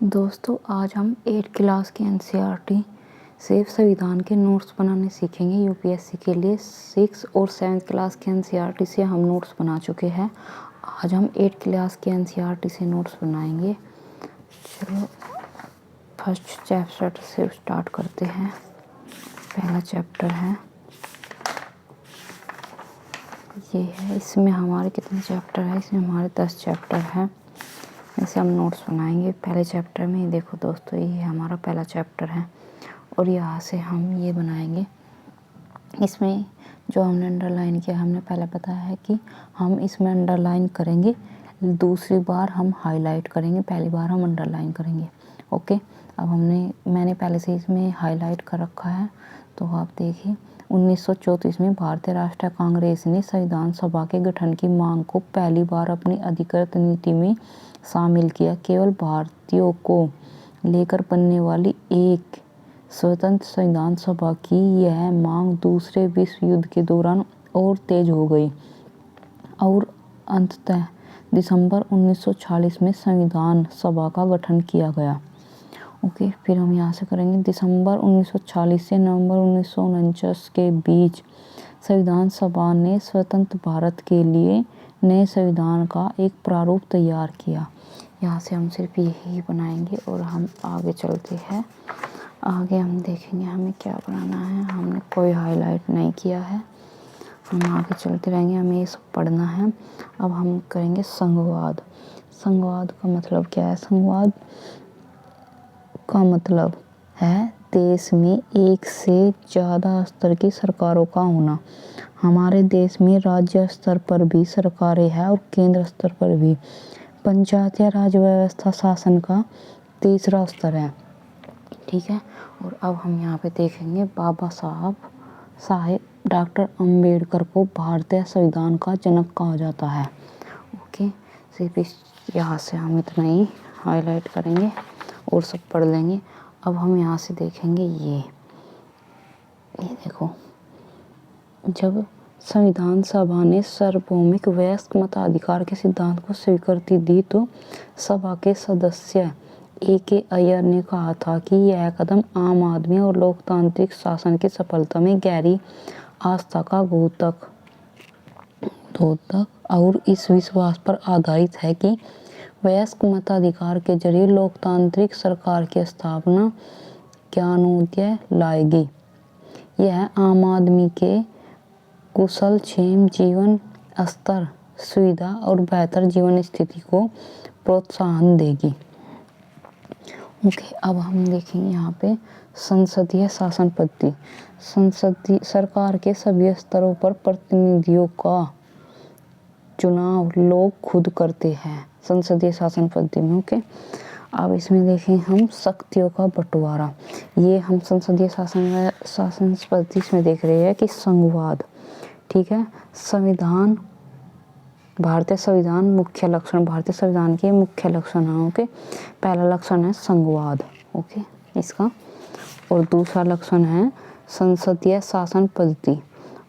दोस्तों आज हम 8 क्लास के एनसीईआरटी से संविधान के नोट्स बनाने सीखेंगे। यूपीएससी के लिए 6 और 7 क्लास के एनसीईआरटी से हम नोट्स बना चुके हैं। आज हम 8 क्लास के एनसीईआरटी से नोट्स बनाएंगे। चलो फर्स्ट चैप्टर से स्टार्ट करते हैं। पहला चैप्टर है ये है। इसमें हमारे कितने चैप्टर है? इसमें हमारे 10 चैप्टर हैं। इसे हम नोट्स बनाएंगे। पहले चैप्टर में देखो दोस्तों, ये हमारा पहला चैप्टर है और यहाँ से हम ये बनाएंगे। इसमें जो हमने अंडरलाइन किया, हमने पहले बताया है कि हम इसमें अंडरलाइन करेंगे, दूसरी बार हम हाईलाइट करेंगे, पहली बार हम अंडरलाइन करेंगे। ओके, अब मैंने पहले से इसमें हाईलाइट कर रखा है, तो आप देखिए 1934 में भारतीय राष्ट्रीय कांग्रेस ने संविधान सभा के गठन की मांग को पहली बार अपनी अधिकृत नीति में शामिल किया। केवल भारतीयों को लेकर बनने वाली एक स्वतंत्र संविधान सभा की यह मांग दूसरे विश्व युद्ध के दौरान और तेज हो गई और अंततः दिसंबर 1940 में संविधान सभा का गठन किया गया। ओके, फिर हम यहाँ से करेंगे। दिसंबर 1940 से नवंबर 1949 के बीच संविधान सभा ने स्वतंत्र भारत के लिए नए संविधान का एक प्रारूप तैयार किया। यहाँ से हम सिर्फ यही बनाएंगे और हम आगे चलते हैं। आगे हम देखेंगे हमें क्या बनाना है। हमने कोई हाईलाइट नहीं किया है, हम आगे चलते रहेंगे, हमें ये सब पढ़ना है। अब हम करेंगे संघवाद। संघवाद का मतलब क्या है? संघवाद का मतलब है देश में एक से ज़्यादा स्तर की सरकारों का होना। हमारे देश में राज्य स्तर पर भी सरकारें हैं और केंद्र स्तर पर भी। पंचायत या राज व्यवस्था शासन का तीसरा स्तर है, ठीक है। और अब हम यहाँ पे देखेंगे बाबा साहेब डॉक्टर अंबेडकर को भारतीय संविधान का जनक कहा जाता है। ओके, सिर्फ यहाँ से हम इतना ही हाईलाइट करेंगे और सब पढ़ लेंगे। अब हम यहाँ से देखेंगे ये देखो, जब संविधान सभा ने सार्वभौमिक वयस्क मताधिकार के सिद्धांत को स्वीकृति दी तो सभा के सदस्य A.K. अय्यर ने कहा था कि यह कदम आम आदमी और लोकतांत्रिक शासन की सफलता में गहरी आस्था का द्योतक और इस विश्वास पर आधारित है कि वयस्क मताधिकार के जरिए लोकतांत्रिक सरकार की स्थापना ज्ञानोदय लाएगी। यह आम आदमी के कुशल क्षेम जीवन स्तर, सुविधा और बेहतर जीवन स्थिति को प्रोत्साहन देगी। ओके, अब हम देखेंगे यहाँ पे संसदीय शासन पद्धति। संसदीय सरकार के सभी स्तरों पर प्रतिनिधियों का चुनाव लोग खुद करते हैं संसदीय शासन पद्धति में। ओके, अब इसमें देखें हम शक्तियों का बंटवारा। ये हम संसदीय शासन पद्धति में देख रहे हैं कि संघवाद, ठीक है। संविधान, भारतीय संविधान मुख्य लक्षण, भारतीय संविधान के मुख्य लक्षण है। ओके, पहला लक्षण है संघवाद, ओके इसका, और दूसरा लक्षण है संसदीय शासन पद्धति,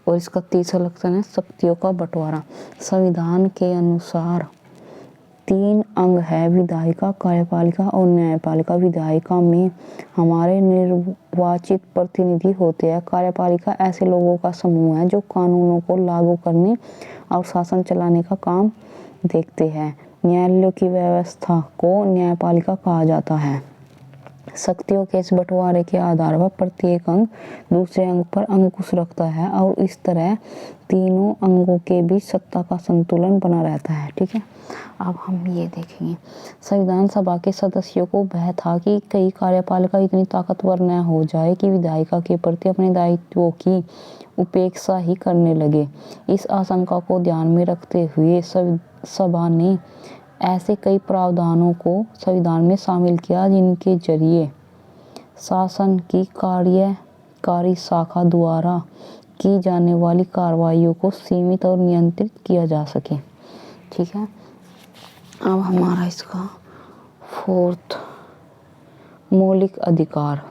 और इसका तीसरा लक्षण है शक्तियों का बंटवारा। संविधान के अनुसार 3 अंग है, विधायिका, कार्यपालिका और न्यायपालिका। विधायिका में हमारे निर्वाचित प्रतिनिधि होते हैं। कार्यपालिका ऐसे लोगों का समूह है जो कानूनों को लागू करने और शासन चलाने का काम देखते हैं। न्यायालयों की व्यवस्था को न्यायपालिका कहा जाता है। शक्तियों के इस बंटवारे के आधार पर प्रत्येक अंग दूसरे अंग पर अंकुश रखता है और इस तरह तीनों अंगों के बीच सत्ता का संतुलन बना रहता है, ठीक है। अब हम ये देखेंगे, संविधान सभा के सदस्यों को भय था कि कई कार्यपालिका इतनी ताकतवर न हो जाए कि विधायिका के प्रति अपने दायित्वों की उपेक्षा ही करने लगे। इस आशंका को ध्यान में रखते हुए सभा ने ऐसे कई प्रावधानों को संविधान में शामिल किया जिनके जरिए शासन की कार्यकारी शाखा द्वारा की जाने वाली कार्रवाइयों को सीमित और नियंत्रित किया जा सके, ठीक है। अब हमारा इसका 4th मौलिक अधिकार।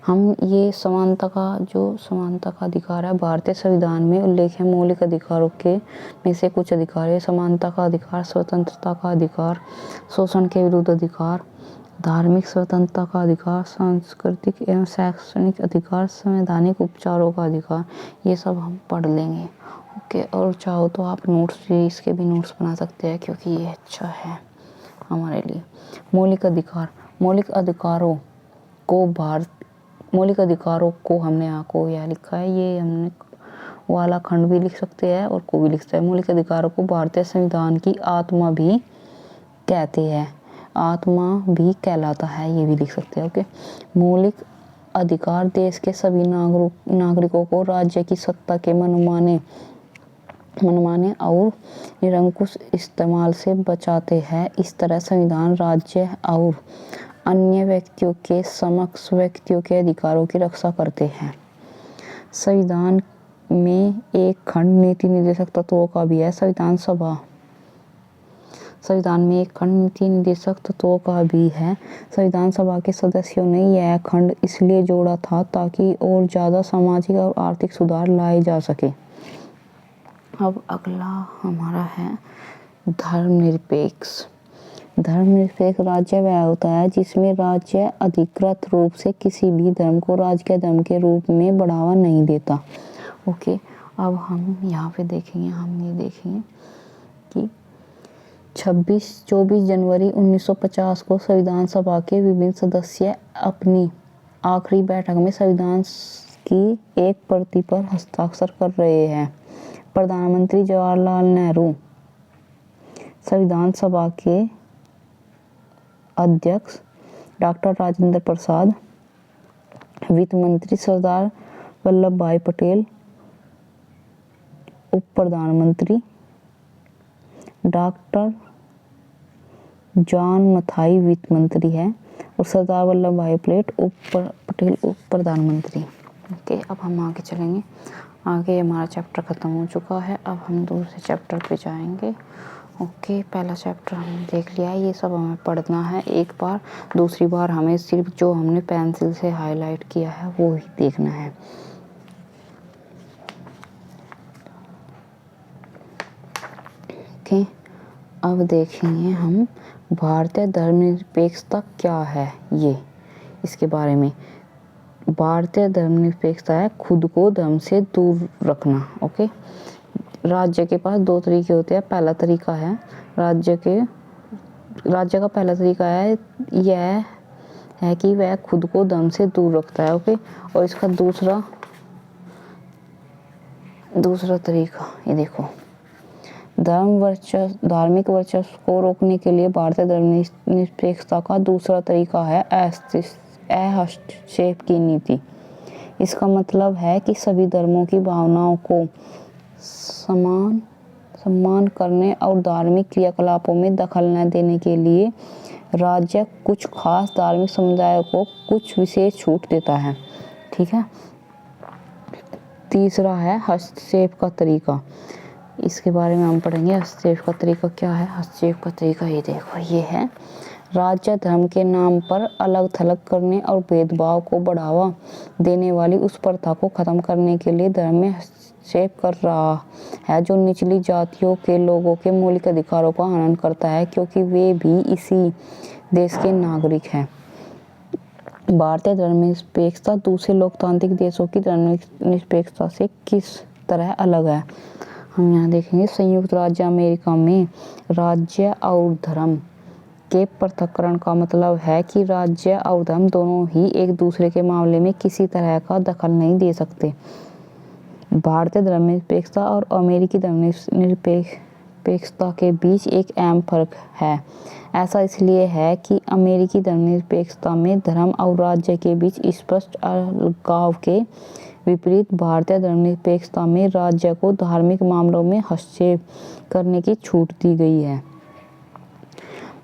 हम ये समानता का अधिकार है भारतीय संविधान में उल्लेख है मौलिक अधिकारों के में से कुछ अधिकार है समानता का अधिकार, स्वतंत्रता का अधिकार, शोषण के विरुद्ध अधिकार, धार्मिक स्वतंत्रता का अधिकार, सांस्कृतिक एवं शैक्षणिक अधिकार, संवैधानिक उपचारों का अधिकार। ये सब हम पढ़ लेंगे। ओके, और चाहो तो आप नोट्स भी इसके भी नोट्स बना सकते हैं क्योंकि ये अच्छा है हमारे लिए। मौलिक अधिकारों को हमने यहाँ को यह लिखा है, ये हमने वाला खंड भी लिख सकते हैं और को भी लिख सकते हैं। मौलिक अधिकारों को भारतीय संविधान की आत्मा भी कहते हैं, आत्मा भी कहलाता है, ये भी लिख सकते हैं। ओके, मौलिक अधिकार देश के सभी नागरिकों को राज्य की सत्ता के मनमाने और निरंकुश इस्तेमाल से बचाते हैं। इस तरह संविधान राज्य और अन्य व्यक्तियों के समक्ष व्यक्तियों के अधिकारों की रक्षा करते हैं। संविधान में एक खंड नीति निर्देशक तत्वों का भी है। संविधान में एक खंड नीति निर्देशक तत्वों का भी है। संविधान सभा के सदस्यों ने यह खंड इसलिए जोड़ा था ताकि और ज़्यादा सामाजिक और आर्थिक सुधार लाए जा सके। अब अगला हमारा है धर्मनिरपेक्ष। धर्मनिरपेक्ष राज्य वह होता है जिसमें राज्य अधिकृत रूप से किसी भी धर्म को राजकीय धर्म के रूप में बढ़ावा नहीं देता। ओके, अब हम यहाँ पे देखेंगे कि 24 जनवरी 1950 को संविधान सभा के विभिन्न सदस्य अपनी आखिरी बैठक में संविधान की एक प्रति पर हस्ताक्षर कर रहे हैं। प्रधानमंत्री जवाहरलाल नेहरू, संविधान सभा के अध्यक्ष डॉक्टर राजेंद्र प्रसाद, वित्त मंत्री सरदार वल्लभ भाई पटेल, उप प्रधानमंत्री डॉक्टर जॉन मथाई वित्त मंत्री है और सरदार वल्लभ भाई पटेल उप प्रधानमंत्री। ओके, अब हम आगे चलेंगे। आगे हमारा चैप्टर ख़त्म हो चुका है, अब हम दूसरे चैप्टर पे जाएंगे। ओके, पहला चैप्टर हमने देख लिया है, ये सब हमें पढ़ना है एक बार, दूसरी बार हमें सिर्फ जो हमने पेंसिल से हाईलाइट किया है वो ही देखना है। ओके, अब देखेंगे हम भारतीय धर्मनिरपेक्षता क्या है, ये इसके बारे में। भारतीय धर्मनिरपेक्षता है खुद को धर्म से दूर रखना। ओके, राज्य के पास दो तरीके होते हैं। पहला तरीका है राज्य का पहला तरीका है यह है कि वह खुद को धर्म से दूर रखता है। ओके, और इसका दूसरा तरीका ये देखो, धार्मिक वर्चस्व को रोकने के लिए भारतीय धर्मनिरपेक्षता का दूसरा तरीका है हस्तक्षेप की नीति। इसका मतलब है कि सभी धर्मों की भावनाओं को सम्मान करने और धार्मिक क्रियाकलापों में दखल न देने के लिए राज्य कुछ खास धार्मिक समुदायों को कुछ विशेष छूट देता है। ठीक है, तीसरा है हस्तक्षेप का तरीका। इसके बारे में हम पढ़ेंगे। हस्तक्षेप का तरीका क्या है? हस्तक्षेप का तरीका ये देखो, ये है राज्य धर्म के नाम पर अलग थलग करने और भेदभाव को बढ़ावा देने वाली उस प्रथा को खत्म करने के लिए धर्म में हस्तक्षेप कर रहा है जो निचली जातियों के लोगों के मौलिक अधिकारों का हनन करता है क्योंकि वे भी इसी देश के नागरिक हैं। भारतीय धर्मनिरपेक्षता दूसरे लोकतांत्रिक देशों की धर्मनिरपेक्षता से किस तरह अलग है? हम यहाँ देखेंगे। संयुक्त राज्य अमेरिका में राज्य और धर्म के पृथक्करण का मतलब है कि राज्य और धर्म दोनों ही एक दूसरे के मामले में किसी तरह का दखल नहीं दे सकते। भारतीय धर्मनिरपेक्षता और अमेरिकी धर्मनिरपेक्षता के बीच एक अहम फर्क है। ऐसा इसलिए है कि अमेरिकी धर्मनिरपेक्षता में धर्म और राज्य के बीच स्पष्ट अलगाव के विपरीत भारतीय धर्मनिरपेक्षता में राज्य को धार्मिक मामलों में हस्तक्षेप करने की छूट दी गई है।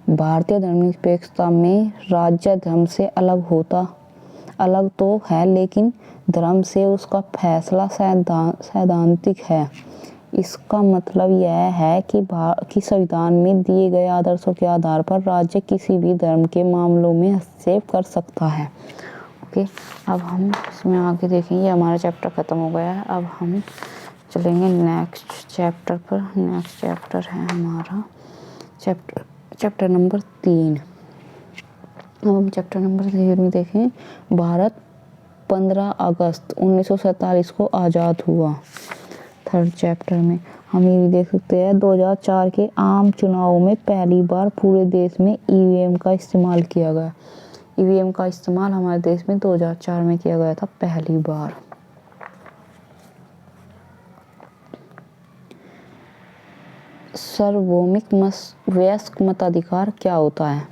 भारतीय धर्मनिरपेक्षता में राज्य धर्म से अलग तो है, लेकिन धर्म से उसका फैसला सैद्धांतिक है। इसका मतलब यह है कि संविधान में दिए गए आदर्शों के आधार पर राज्य किसी भी धर्म के मामलों में हस्तक्षेप कर सकता है। ओके, अब हम इसमें आगे देखेंगे। हमारा चैप्टर ख़त्म हो गया है। अब हम चलेंगे नेक्स्ट चैप्टर पर। नेक्स्ट चैप्टर है हमारा चैप्टर नंबर 3। अब हम चैप्टर नंबर 3 में देखें। भारत 15 अगस्त 1947 को आज़ाद हुआ। थर्ड चैप्टर में हम ये भी देख सकते हैं 2004 के आम चुनाव में पहली बार पूरे देश में ईवीएम का इस्तेमाल किया गया। ईवीएम का इस्तेमाल हमारे देश में 2004 में किया गया था पहली बार। सार्वभौमिक वयस्क मताधिकार क्या होता है?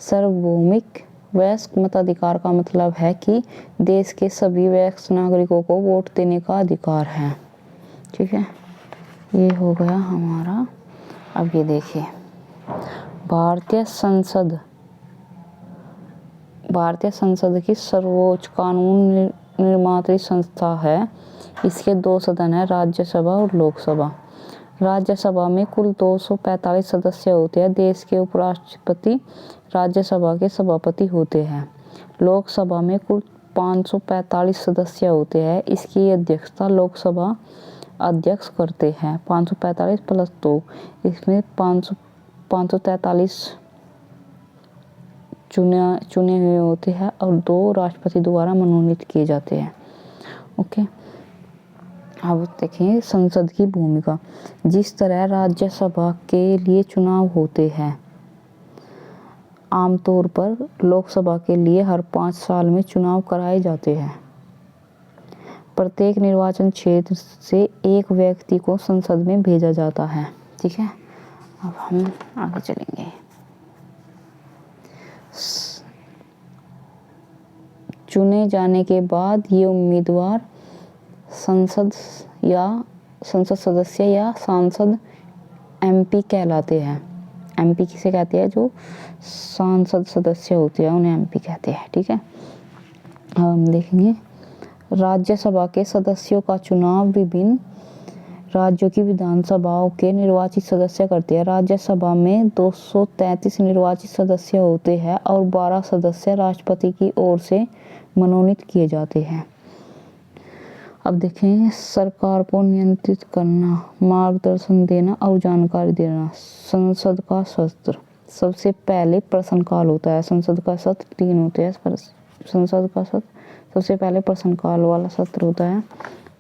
सार्वभौमिक वयस्क मताधिकार का मतलब है कि देश के सभी वयस्क नागरिकों को वोट देने का अधिकार है। ठीक है, ये हो गया हमारा। अब ये देखिए, भारतीय संसद की सर्वोच्च कानून निर्मात्री संस्था है। इसके 2 सदन हैं, राज्यसभा और लोकसभा। राज्यसभा में कुल 245 सदस्य होते हैं। देश के उपराष्ट्रपति राज्यसभा के सभापति होते हैं। लोकसभा में कुल 545 सदस्य होते हैं। इसकी अध्यक्षता लोकसभा अध्यक्ष करते हैं। 545 प्लस 2, इसमें 543 चुने हुए होते हैं और 2 राष्ट्रपति द्वारा मनोनीत किए जाते हैं। ओके, अब देखें संसद की भूमिका। जिस तरह राज्यसभा के लिए चुनाव होते हैं, आमतौर पर लोकसभा के लिए हर 5 साल में चुनाव कराए जाते हैं। प्रत्येक निर्वाचन क्षेत्र से एक व्यक्ति को संसद में भेजा जाता है। ठीक है, अब हम आगे चलेंगे। चुने जाने के बाद ये उम्मीदवार संसद सदस्य या सांसद एमपी कहलाते हैं। एमपी किसे कहते हैं? जो सांसद सदस्य होते हैं उन्हें एमपी कहते हैं। ठीक है, अब हम देखेंगे राज्यसभा के सदस्यों का चुनाव विभिन्न राज्यों की विधानसभाओं के निर्वाचित सदस्य करते हैं। राज्यसभा में 233 निर्वाचित सदस्य होते हैं और 12 सदस्य राष्ट्रपति की ओर से मनोनीत किए जाते हैं। अब देखें सरकार को नियंत्रित करना, मार्गदर्शन देना और जानकारी देना। संसद का सत्र सबसे पहले प्रश्नकाल होता है। संसद का सत्र 3 होते हैं। संसद का सत्र सबसे पहले प्रश्नकाल वाला सत्र होता है।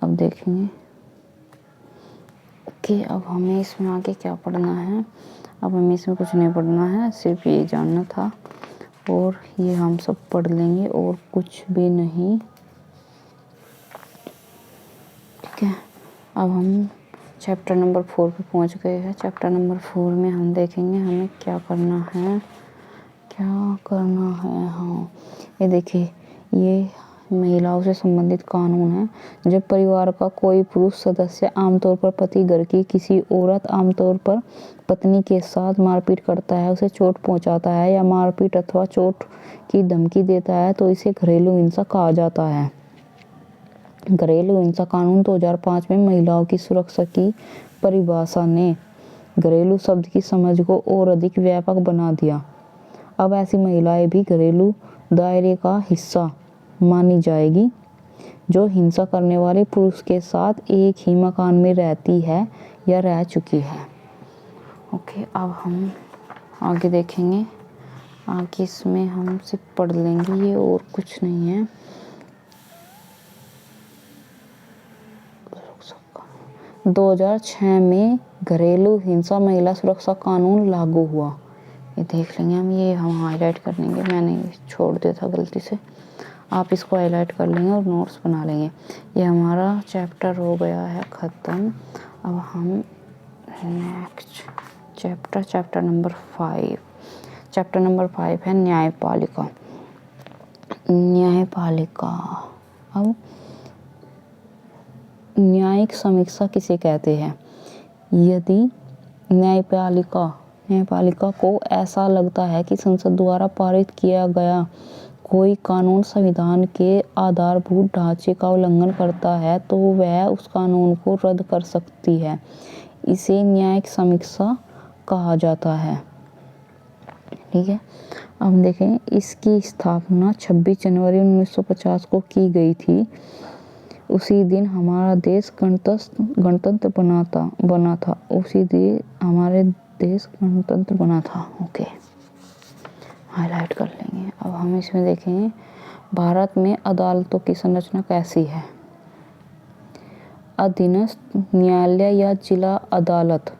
अब देखेंगे कि अब हमें इसमें आगे क्या पढ़ना है। अब हमें इसमें कुछ नहीं पढ़ना है, सिर्फ ये जानना था और ये हम सब पढ़ लेंगे और कुछ भी नहीं। ठीक है, अब हम चैप्टर नंबर 4 पे पहुंच गए हैं। चैप्टर नंबर 4 में हम देखेंगे हमें क्या करना है। हाँ, ये देखिए, ये महिलाओं से संबंधित कानून है। जब परिवार का कोई पुरुष सदस्य, आमतौर पर पति, घर की किसी औरत, आमतौर पर पत्नी के साथ मारपीट करता है, उसे चोट पहुंचाता है या मारपीट अथवा चोट की धमकी देता है तो इसे घरेलू हिंसा कहा जाता है। घरेलू हिंसा कानून 2005 में महिलाओं की सुरक्षा की परिभाषा ने घरेलू शब्द की समझ को और अधिक व्यापक बना दिया। अब ऐसी महिलाएं भी घरेलू दायरे का हिस्सा मानी जाएगी जो हिंसा करने वाले पुरुष के साथ एक ही मकान में रहती है या रह चुकी है। ओके, अब हम आगे देखेंगे। आगे इसमें हम सिर्फ पढ़ लेंगे, ये और कुछ नहीं है। 2006 में घरेलू हिंसा महिला सुरक्षा कानून लागू हुआ। ये देख लेंगे हम, ये हम हाईलाइट कर लेंगे। मैंने छोड़ दिया था गलती से, आप इसको हाईलाइट कर लेंगे और नोट्स बना लेंगे। ये हमारा चैप्टर हो गया है ख़त्म। अब हम next chapter number 5। Chapter number 5 है न्यायपालिका। अब न्यायिक समीक्षा किसे कहते हैं? यदि न्यायपालिका को ऐसा लगता है कि संसद द्वारा पारित किया गया कोई कानून संविधान के आधारभूत ढांचे का उल्लंघन करता है तो वह उस कानून को रद्द कर सकती है। इसे न्यायिक समीक्षा कहा जाता है। ठीक है। अब देखें, इसकी स्थापना 26 जनवरी 1950 को की गई थी। उसी दिन हमारा देश गणतंत्र बना था। उसी दिन हमारे देश गणतंत्र बना था। ओके, हाईलाइट कर लेंगे। अब हम इसमें देखेंगे भारत में अदालतों की संरचना कैसी है। अधीनस्थ न्यायालय या जिला अदालत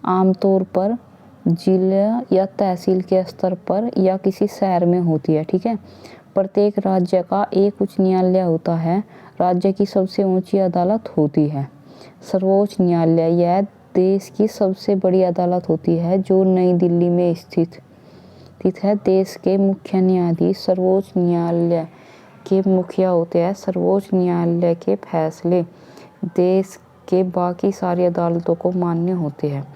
आमतौर पर जिला या तहसील के स्तर पर या किसी शहर में होती है। ठीक है। प्रत्येक राज्य का एक उच्च न्यायालय होता है। राज्य की सबसे ऊंची अदालत होती है सर्वोच्च न्यायालय। यह देश की सबसे बड़ी अदालत होती है जो नई दिल्ली में स्थित है। देश के मुख्य न्यायाधीश सर्वोच्च न्यायालय के मुखिया होते हैं। सर्वोच्च न्यायालय के फैसले देश के बाकी सारी अदालतों को मान्य होते हैं।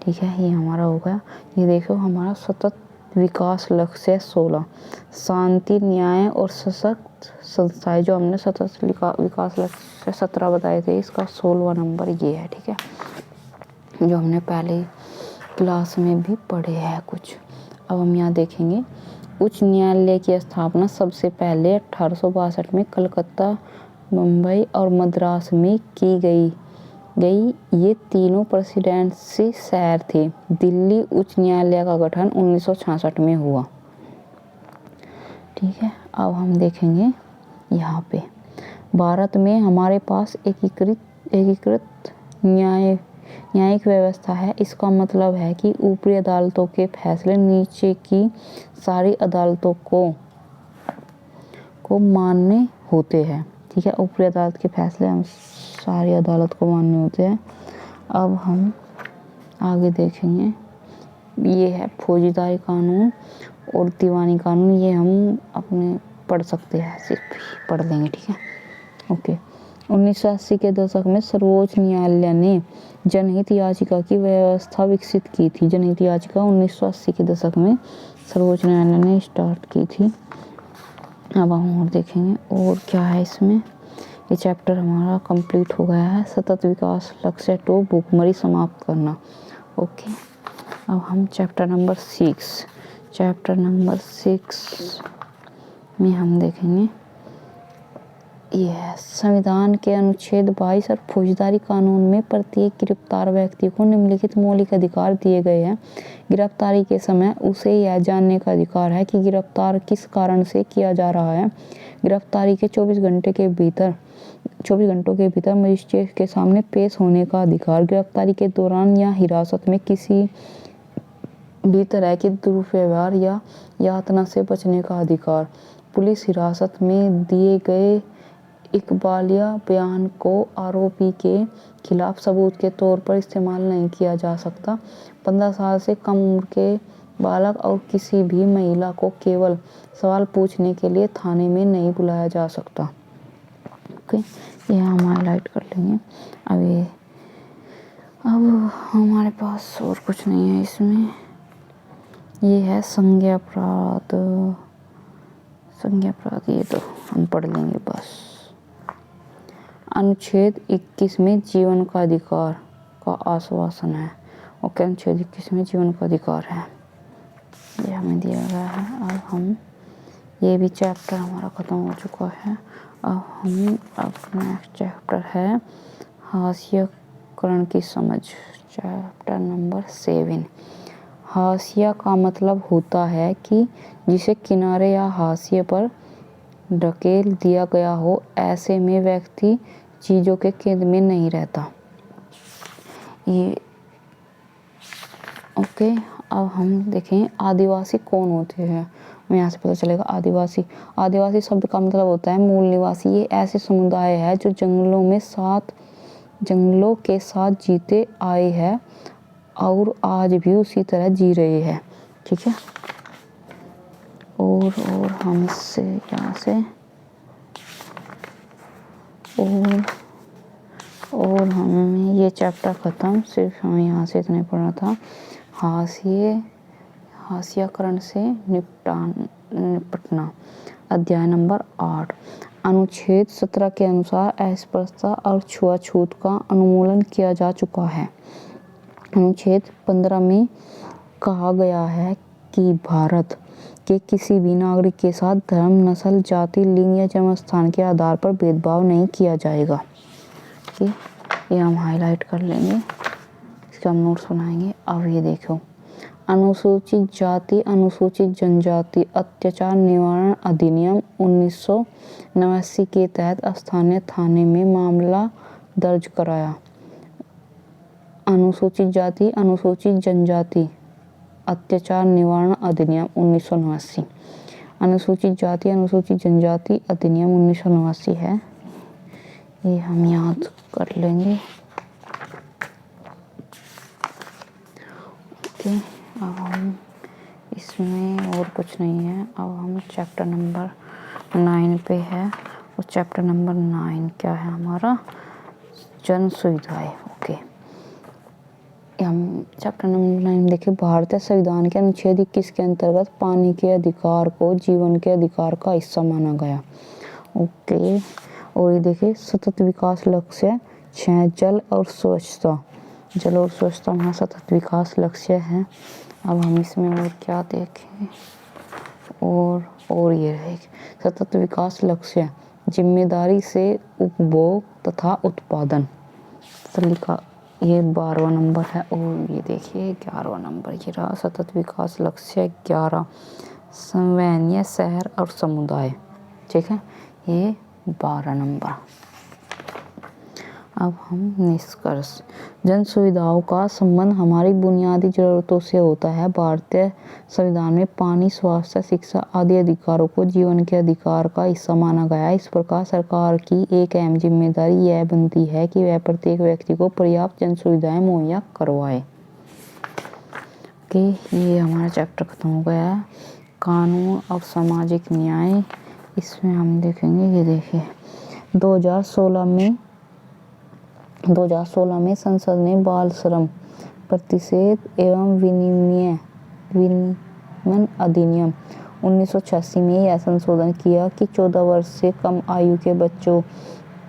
ठीक है, ये हमारा हो गया। ये देखो हमारा सतत विकास लक्ष्य 16 शांति, न्याय और सशक्त संस्थाएं, जो हमने सतत विकास लक्ष्य 17 बताए थे, इसका 16वां नंबर ये है। ठीक है, जो हमने पहले क्लास में भी पढ़े हैं कुछ। अब हम यहाँ देखेंगे उच्च न्यायालय की स्थापना सबसे पहले 1862 में कलकत्ता, मुंबई और मद्रास में की गई। ये तीनों प्रेसिडेंसी शहर थे। दिल्ली उच्च न्यायालय का गठन 1966 में हुआ। ठीक है, अब हम देखेंगे यहाँ पे भारत में हमारे पास एकीकृत न्यायिक व्यवस्था है। इसका मतलब है कि ऊपरी अदालतों के फैसले नीचे की सारी अदालतों को मान्य होते हैं। ठीक है, ऊपरी अदालत के फैसले हम सारी अदालत को मान्य होते हैं। अब हम आगे देखेंगे, ये है फौजदारी कानून और दीवानी कानून। ये हम अपने पढ़ सकते हैं, सिर्फ पढ़ लेंगे। ठीक है, ओके। 1980 के दशक में सर्वोच्च न्यायालय ने जनहित याचिका की व्यवस्था विकसित की थी। जनहित याचिका 1980 के दशक में सर्वोच्च न्यायालय ने स्टार्ट की थी। अब हम और देखेंगे और क्या है इसमें। ये चैप्टर हमारा कंप्लीट हो गया है। सतत विकास लक्ष्य 2 भूखमरी समाप्त करना। ओके, अब हम चैप्टर नंबर 6 में हम देखेंगे संविधान के अनुच्छेद 22 और फौजदारी कानून में प्रत्येक गिरफ्तार व्यक्ति को निम्नलिखित मौलिक अधिकार दिए गए हैं। गिरफ्तारी के समय उसे यह जानने का अधिकार है कि गिरफ्तार किस कारण से किया जा रहा है। गिरफ्तारी के 24 घंटों के भीतर मजिस्ट्रेट के सामने पेश होने का अधिकार। गिरफ्तारी के दौरान या हिरासत में किसी भी तरह के दुर्व्यवहार या यातना से बचने का अधिकार। पुलिस हिरासत में दिए गए इकबालिया बयान को आरोपी के खिलाफ सबूत के तौर पर इस्तेमाल नहीं किया जा सकता। 15 साल से कम उम्र के बालक और किसी भी महिला को केवल सवाल पूछने के लिए थाने में नहीं बुलाया जा सकता। ओके, ये हम हाईलाइट कर लेंगे। अब हमारे पास और कुछ नहीं है इसमें। ये है संज्ञा अपराध, ये तो हम पढ़ लेंगे बस। अनुच्छेद 21 में जीवन का अधिकार का आश्वासन है। ओके, अनुच्छेद 21 में जीवन का अधिकार है, ये हमें दिया गया है। अब हम ये भी चैप्टर हमारा ख़त्म हो चुका है। अब नेक्स्ट चैप्टर है हाशियाकरण की समझ। Chapter number 7। हाशिया का मतलब होता है कि जिसे किनारे या हाशिए पर ढकेल दिया गया हो। ऐसे में व्यक्ति चीज़ों के केंद्र में नहीं रहता। ये ओके, अब हम देखें आदिवासी कौन होते हैं। हमें यहाँ से पता चलेगा। आदिवासी शब्द का मतलब होता है मूल निवासी। ये ऐसे समुदाय है जो जंगलों के साथ जीते आए हैं और आज भी उसी तरह जी रहे हैं। ठीक है, और हम इससे यहाँ से और हमें ये चैप्टर ख़त्म। सिर्फ हमें यहाँ से इतने पढ़ना था। हाशियाकरण से निपटना। अध्याय नंबर 8। अनुच्छेद 17 के अनुसार अस्पृश्यता और छुआछूत का उन्मूलन किया जा चुका है। अनुच्छेद 15 में कहा गया है कि भारत के किसी भी नागरिक के साथ धर्म, नस्ल, जाति, लिंग या जन्म स्थान के आधार पर भेदभाव नहीं किया जाएगा। ठीक, ये हम हाईलाइट कर लेंगे, इसका हम नोट्स बनाएंगे। अब ये देखो, अनुसूचित जाति अनुसूचित जनजाति अत्याचार निवारण अधिनियम 1989 के तहत स्थानीय थाने में मामला दर्ज कराया। अनुसूचित जाति अनुसूचित जनजाति अत्याचार निवारण अधिनियम 1989। अनुसूचित जाति अनुसूचित जनजाति अधिनियम 1989 है, ये हम याद कर लेंगे। ओके, अब हम इसमें और कुछ नहीं है। अब हम चैप्टर नंबर 9 पे है, और चैप्टर नंबर 9 क्या है हमारा, जन सुविधाएं। ओके, हम चैप्टर नंबर 9 देखिए, भारतीय संविधान के अनुच्छेद 21 के अंतर्गत पानी के अधिकार को जीवन के अधिकार का हिस्सा माना गया। ओके, और ये देखिए सतत विकास लक्ष्य 6 जल और स्वच्छता। जल और स्वच्छता हमारा सतत विकास लक्ष्य है। अब हम इसमें और क्या देखें, और ये रहे सतत विकास लक्ष्य जिम्मेदारी से उपभोग तथा उत्पादन। तो लिखा ये 12वां नंबर है, और ये देखिए 11वां नंबर ये रहा सतत विकास लक्ष्य 11 संवहनीय शहर और समुदाय। ठीक है, ये 12 नंबर। अब हम निष्कर्ष, जन सुविधाओं का संबंध हमारी बुनियादी जरूरतों से होता है। भारतीय संविधान में पानी, स्वास्थ्य, शिक्षा आदि अधिकारों को जीवन के अधिकार का हिस्सा माना गया है। इस प्रकार सरकार की एक अहम जिम्मेदारी यह बनती है कि वह प्रत्येक व्यक्ति को पर्याप्त जन सुविधाएं मुहैया करवाए। ओके, ये हमारा चैप्टर खत्म हो गया है। कानून और सामाजिक न्याय, इसमें हम देखेंगे, ये देखिए 2016 में संसद ने बाल श्रम प्रतिषेध एवं विनियमन अधिनियम 1986 में यह संशोधन किया कि 14 वर्ष से कम आयु के बच्चों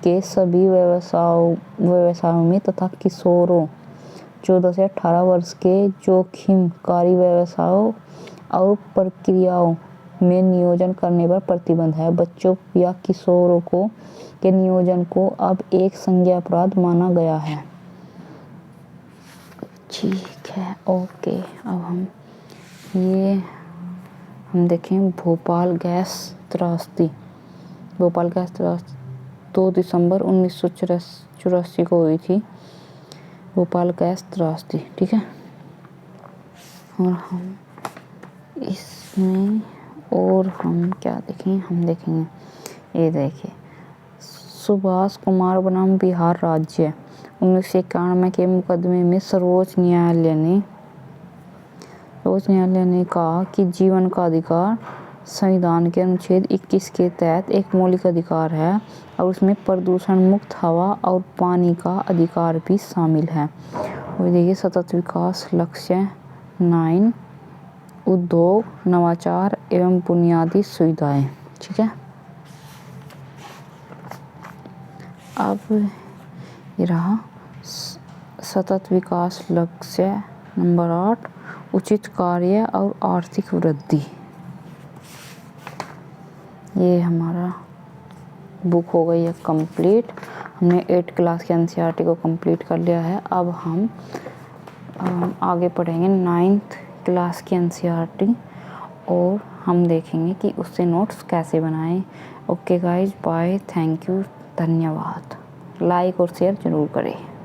के सभी व्यवसायों में तथा किशोरों 14 से 18 वर्ष के जोखिमकारी व्यवसायों और प्रक्रियाओं में नियोजन करने पर प्रतिबंध है। बच्चों या किशोरों के नियोजन को अब एक संज्ञेय अपराध माना गया है। ठीक है, ओके, अब हम देखें भोपाल गैस त्रासदी। 2 दिसंबर 1984 को हुई थी भोपाल गैस त्रासदी। ठीक है, और हम इसमें और हम क्या देखें, हम देखेंगे, ये देखिए सुभाष कुमार बनाम बिहार राज्य 1991 के मुकदमे में सर्वोच्च न्यायालय ने कहा कि जीवन का अधिकार संविधान के अनुच्छेद 21 के तहत एक मौलिक अधिकार है और उसमें प्रदूषण मुक्त हवा और पानी का अधिकार भी शामिल है। और देखिए सतत विकास लक्ष्य 9 उद्योग, नवाचार एवं बुनियादी सुविधाएं। ठीक है, अब ये रहा सतत विकास लक्ष्य नंबर 8 उचित कार्य और आर्थिक वृद्धि। ये हमारा बुक हो गई है कंप्लीट। हमने 8 क्लास के एनसीईआरटी को कंप्लीट कर लिया है। अब हम आगे पढ़ेंगे 9th क्लास की एनसीईआरटी, और हम देखेंगे कि उससे नोट्स कैसे बनाएं। Okay guys, bye, thank you, धन्यवाद। लाइक और शेयर जरूर करें।